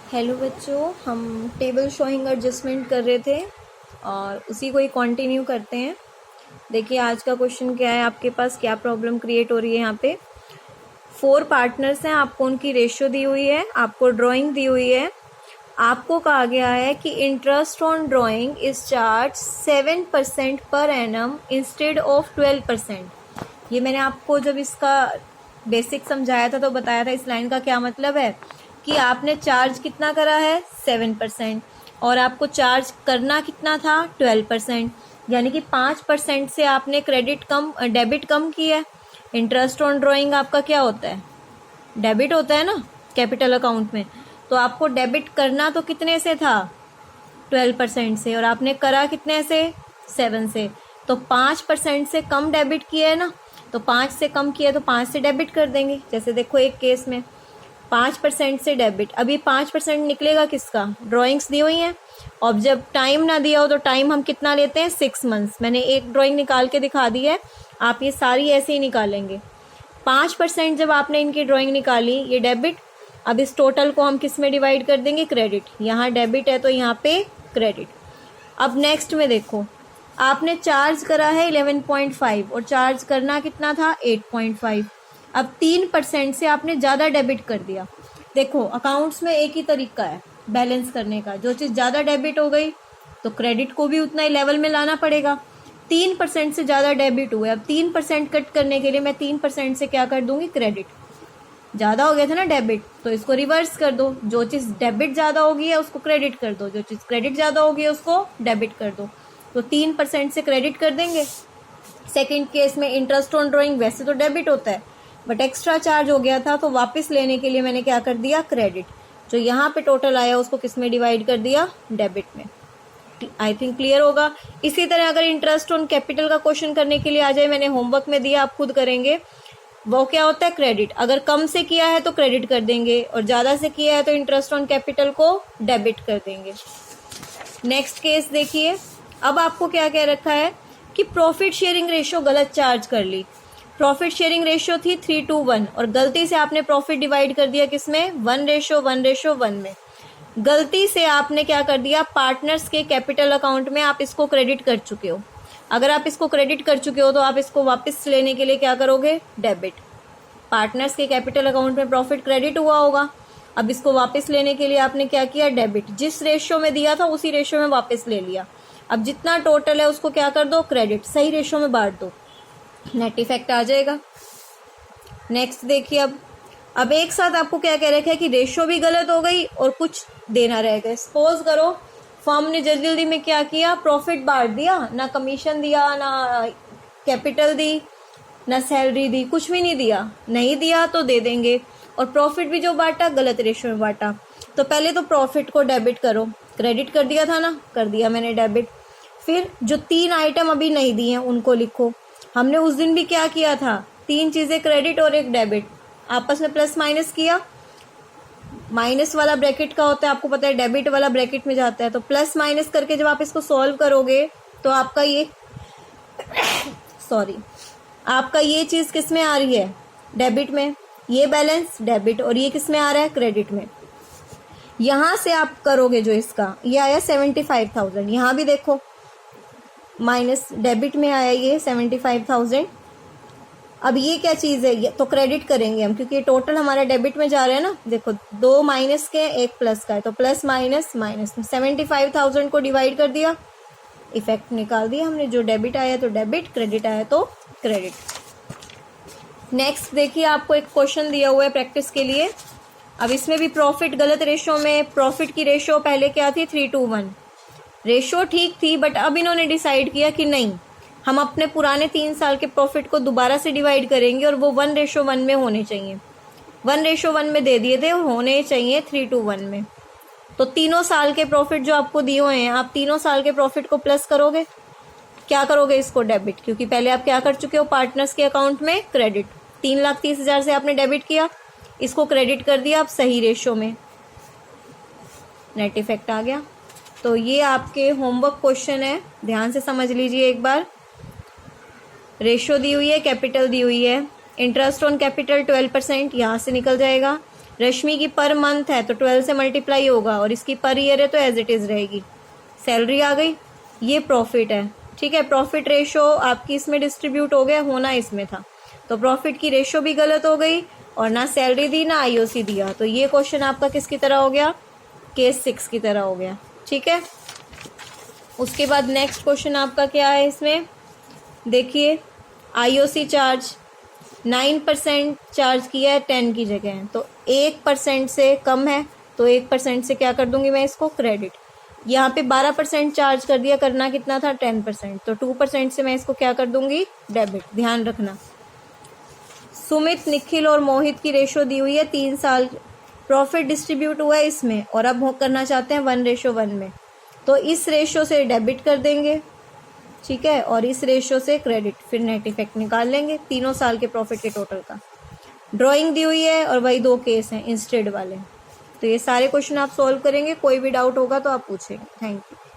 Hello बच्चों, हम table showing adjustment कर रहे थे और उसी को ही कंटिन्यू करते हैं। देखिए आज का क्वेश्चन क्या है, आपके पास क्या प्रॉब्लम क्रिएट हो रही है। यहाँ पे 4 पार्टनर्स हैं, आपको उनकी रेशियो दी हुई है, आपको ड्राइंग दी हुई है। आपको कहा गया है कि interest on drawing is charge 7% per annum instead of 12%। ये मैंने आपको जब इसका बेसिक समझाया था तो बताया था इस लाइन का क्या मतलब है कि आपने चार्ज कितना करा है 7% और आपको चार्ज करना कितना था 12%, यानी कि 5% से आपने डेबिट कम किया है। इंटरेस्ट ऑन ड्राइंग आपका क्या होता है, डेबिट होता है ना कैपिटल अकाउंट में। तो आपको डेबिट करना तो कितने से था 12% से, और आपने करा कितने से 7 से। तो 5% से कम डेबिट किया है ना, तो 5 से कम किया तो 5 से डेबिट कर देंगे। जैसे देखो एक केस में 5% से डेबिट, अभी 5% निकलेगा किसका, ड्राइंग्स दी हुई हैं। और जब टाइम ना दिया हो तो टाइम हम कितना लेते हैं 6 मंथ्स। मैंने एक ड्राइंग निकाल के दिखा दी है, आप ये सारी ऐसे ही निकालेंगे। 5% जब आपने इनकी ड्राइंग निकाली, ये डेबिट। अब इस टोटल को हम किस में डिवाइड कर देंगे, क्रेडिट। यहाँ डेबिट है तो यहाँ पे क्रेडिट। अब नेक्स्ट में देखो, आपने चार्ज करा है 11.5 और चार्ज करना कितना था 8.5। अब 3% से आपने ज़्यादा डेबिट कर दिया। देखो अकाउंट्स में एक ही तरीका है बैलेंस करने का, जो चीज़ ज़्यादा डेबिट हो गई तो क्रेडिट को भी उतना ही लेवल में लाना पड़ेगा। 3% से ज़्यादा डेबिट हुए, अब 3% कट करने के लिए मैं 3% से क्या कर दूंगी, क्रेडिट। ज़्यादा हो गया था ना डेबिट, तो इसको रिवर्स कर दो। जो चीज़ डेबिट ज़्यादा होगी है उसको क्रेडिट कर दो, जो चीज़ क्रेडिट ज़्यादा होगी है उसको डेबिट कर दो। तो 3% से क्रेडिट कर देंगे। सेकेंड केस में इंटरेस्ट ऑन ड्राइंग वैसे तो डेबिट होता है, बट एक्स्ट्रा चार्ज हो गया था तो वापस लेने के लिए मैंने क्या कर दिया, क्रेडिट। जो यहाँ पे टोटल आया उसको किस में डिवाइड कर दिया, डेबिट में। आई थिंक क्लियर होगा। इसी तरह अगर इंटरेस्ट ऑन कैपिटल का क्वेश्चन करने के लिए आ जाए, मैंने होमवर्क में दिया, आप खुद करेंगे। वो क्या होता है, क्रेडिट। अगर कम से किया है तो क्रेडिट कर देंगे और ज़्यादा से किया है तो इंटरेस्ट ऑन कैपिटल को डेबिट कर देंगे। नेक्स्ट केस देखिए, अब आपको क्या कह रखा है कि प्रॉफिट शेयरिंग रेशियो गलत चार्ज कर ली। प्रॉफिट शेयरिंग रेशियो थी 3:1 और गलती से आपने प्रॉफिट डिवाइड कर दिया किसमें, 1:1:1 में। गलती से आपने क्या कर दिया, पार्टनर्स के कैपिटल अकाउंट में आप इसको क्रेडिट कर चुके हो। अगर आप इसको क्रेडिट कर चुके हो तो आप इसको वापस लेने के लिए क्या करोगे, डेबिट। पार्टनर्स के कैपिटल अकाउंट में प्रॉफिट क्रेडिट हुआ होगा, अब इसको वापस लेने के लिए आपने क्या किया, डेबिट। जिस रेशियो में दिया था उसी रेशियो में वापस ले लिया। अब जितना टोटल है उसको क्या कर दो, क्रेडिट। सही रेशियो में बांट दो, नेट इफेक्ट आ जाएगा। नेक्स्ट देखिए, अब एक साथ आपको क्या कह रखा है कि रेशियो भी गलत हो गई और कुछ देना रह गया। सपोज करो फर्म ने जल्दी जल्दी में क्या किया, प्रॉफिट बांट दिया, ना कमीशन दिया, ना कैपिटल दी, ना सैलरी दी, कुछ भी नहीं दिया। नहीं दिया तो दे देंगे। और प्रॉफिट भी जो बांटा गलत रेशियो में बांटा। तो पहले तो प्रॉफिट को डेबिट करो, क्रेडिट कर दिया था ना, कर दिया मैंने डेबिट। फिर जो 3 आइटम अभी नहीं दिए हैं उनको लिखो। हमने उस दिन भी क्या किया था, 3 चीज़ें क्रेडिट और एक डेबिट, आपस में प्लस माइनस किया। माइनस वाला ब्रैकेट का होता है, आपको पता है, डेबिट वाला ब्रैकेट में जाता है। तो प्लस माइनस करके जब आप इसको सॉल्व करोगे तो आपका ये आपका ये चीज़ किस में आ रही है, डेबिट में। ये बैलेंस डेबिट और ये किस में आ रहा है, क्रेडिट में। यहाँ से आप करोगे जो इसका, ये आया 75,000। यहाँ भी देखो माइनस डेबिट में आया ये 75,000। अब ये क्या चीज़ है, ये तो क्रेडिट करेंगे हम, क्योंकि ये टोटल हमारा डेबिट में जा रहा है ना। देखो 2 माइनस के 1 प्लस का है, तो प्लस माइनस माइनस 75,000 को डिवाइड कर दिया, इफेक्ट निकाल दिया हमने। जो डेबिट आया तो डेबिट, क्रेडिट आया तो क्रेडिट। नेक्स्ट देखिए, आपको एक क्वेश्चन दिया हुआ है प्रैक्टिस के लिए। अब इसमें भी प्रॉफिट गलत रेशियो में, प्रॉफिट की रेशियो पहले क्या थी 3:1। रेशियो ठीक थी, बट अब इन्होंने डिसाइड किया कि नहीं, हम अपने पुराने 3 साल के प्रॉफिट को दोबारा से डिवाइड करेंगे और वो 1:1 में होने चाहिए। 1:1 में दे दिए थे और होने चाहिए 3:1 में। तो तीनों साल के प्रॉफिट जो आपको दिए हुए हैं, आप तीनों साल के प्रॉफिट को प्लस करोगे, क्या करोगे, इसको डेबिट। क्योंकि पहले आप क्या कर चुके हो, पार्टनर्स के अकाउंट में क्रेडिट। 3,30,000 से आपने डेबिट किया, इसको क्रेडिट कर दिया, आप सही रेशियो में, नेट इफेक्ट आ गया। तो ये आपके होमवर्क क्वेश्चन है, ध्यान से समझ लीजिए एक बार। रेशियो दी हुई है, कैपिटल दी हुई है। इंटरेस्ट ऑन कैपिटल 12% यहाँ से निकल जाएगा। रश्मि की पर मंथ है तो 12 से मल्टीप्लाई होगा, और इसकी पर ईयर है तो एज इट इज रहेगी। सैलरी आ गई, ये प्रॉफिट है, ठीक है। प्रॉफिट रेशो आपकी इसमें डिस्ट्रीब्यूट हो गया, होना इसमें था, तो प्रॉफिट की रेशो भी गलत हो गई, और ना सैलरी दी ना आईओसी दिया, तो ये क्वेश्चन आपका किसकी तरह हो गया, केस 6 की तरह हो गया, ठीक है। उसके बाद नेक्स्ट क्वेश्चन आपका क्या है इसमें, देखिए आईओसी चार्ज 9% चार्ज किया है 10 की जगह, तो 1% से कम है, तो 1% से क्या कर दूंगी मैं इसको, क्रेडिट। यहाँ पे 12% चार्ज कर दिया, करना कितना था 10%, तो 2% से मैं इसको क्या कर दूंगी, डेबिट। ध्यान रखना, सुमित, निखिल और मोहित की रेशो दी हुई है 3 साल, प्रॉफिट डिस्ट्रीब्यूट हुआ है इसमें, और अब हम करना चाहते हैं 1:1 में, तो इस रेशो से डेबिट कर देंगे, ठीक है, और इस रेशो से क्रेडिट, फिर नेट इफेक्ट निकाल लेंगे तीनों साल के प्रॉफिट के टोटल का। ड्राइंग दी हुई है और वही 2 केस हैं इंस्टेड वाले। तो ये सारे क्वेश्चन आप सॉल्व करेंगे, कोई भी डाउट होगा तो आप पूछेंगे। Thank you.